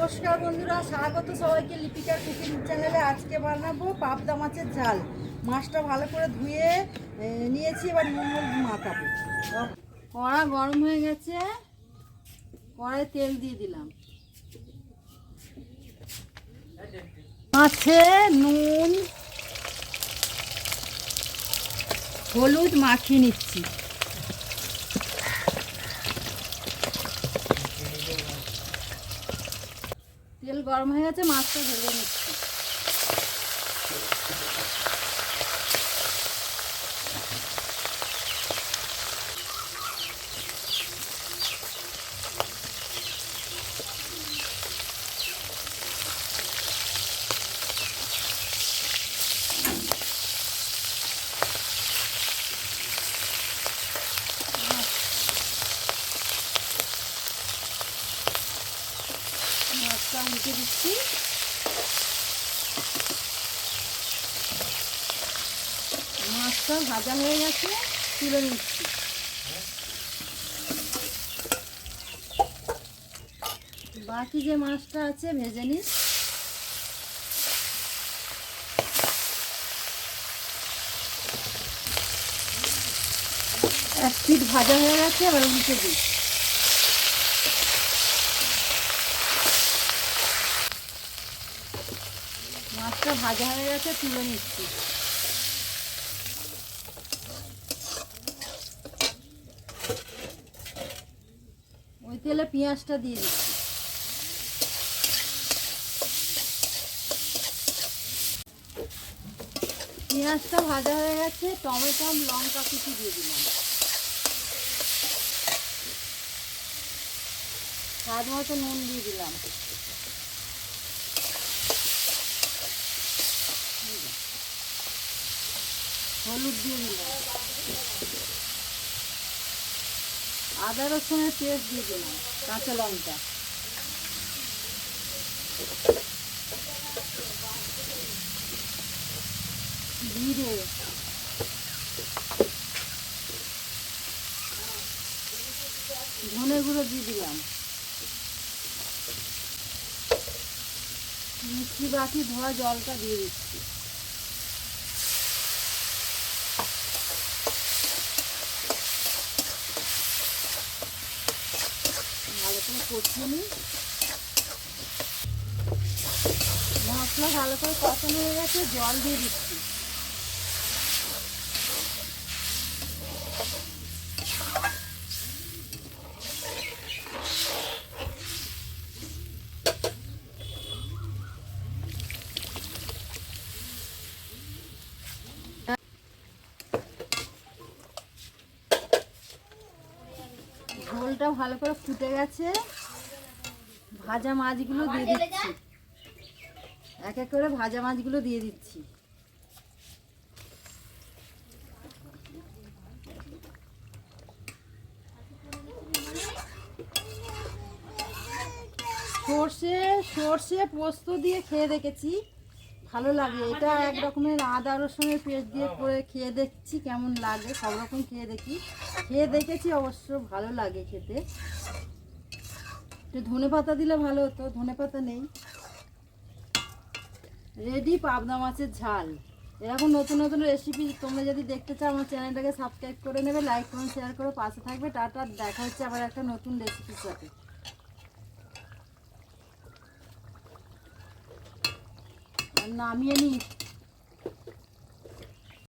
নমস্কার বন্ধুরা, স্বাগত সবাইকে লিপিকার কুকিং চ্যানেলে। আজকে বানাবো পাবদা মাছের ঝাল। মাছটা ভালো করে ধুয়ে নিয়েছি, এবার নুন হলুদ মাখাবো। কড়া গরম হয়ে গেছে, কড়াই তেল দিয়ে দিলাম। মাছে নুন হলুদ মাখিয়ে নিচ্ছি। তেল গরম হয়ে গেছে, মাছটা ভেজে নিচ্ছি। মাছটা উল্টে দিচ্ছি। মাছটা ভাজা হয়ে গেছে, তুলে নিচ্ছি। বাকি যে মাছটা আছে ভেজে নিই। এক পিঠ ভাজা হয়ে গেছে, এবার উল্টে দিই। মাছটা ভাজা হয়ে গেছে, তুলে নিচ্ছি। ওই তেলে পেঁয়াজটা দিয়ে দিচ্ছি। পেঁয়াজটা ভাজা হয়ে গেছে, টমেটো লঙ্কা কুচি দিয়ে দিলাম। স্বাদ মতো নুন দিয়ে দিলাম। হলুদ দিয়ে দিলাম। আদা রসুনের পেস্ট দিয়ে দিলাম, কাঁচা লঙ্কা। জিরে, ধনে গুঁড়ো দিয়ে দিলাম। মিষ্টি বাটি ধোয়া জলটা দিয়ে দিচ্ছি। ভালো করে কষিয়ে নিই। মশলা ভালো করে কষানো হয়ে গেছে, জল দিয়ে দিচ্ছি। ঝোলটা ভালো করে ফুটে গেছে, ভাজা মাছগুলো দিয়ে দিচ্ছি। এক এক করে ভাজা মাছগুলো দিয়ে দিচ্ছি। সর্ষে পোস্ত দিয়ে খেয়ে দেখেছি, ভালো লাগে। এটা এক রকমের আদা রসুনের পেস্ট দিয়ে করে খেয়ে দেখছি কেমন লাগে। সব রকম খেয়ে দেখেছি, অবশ্য ভালো লাগে খেতে। একটু ধনে পাতা দিলে ভালো হতো, ধনে পাতা নেই। রেডি পাবদা মাছের ঝাল। এরকম নতুন নতুন রেসিপি তোমরা যদি দেখতে চাও, আমার চ্যানেলটাকে সাবস্ক্রাইব করে নেবে, লাইক কমেন্ট শেয়ার করে পাশে থাকবে। টাটা, দেখা হচ্ছে আবার একটা নতুন রেসিপির সাথে। নামিয়ে নিই।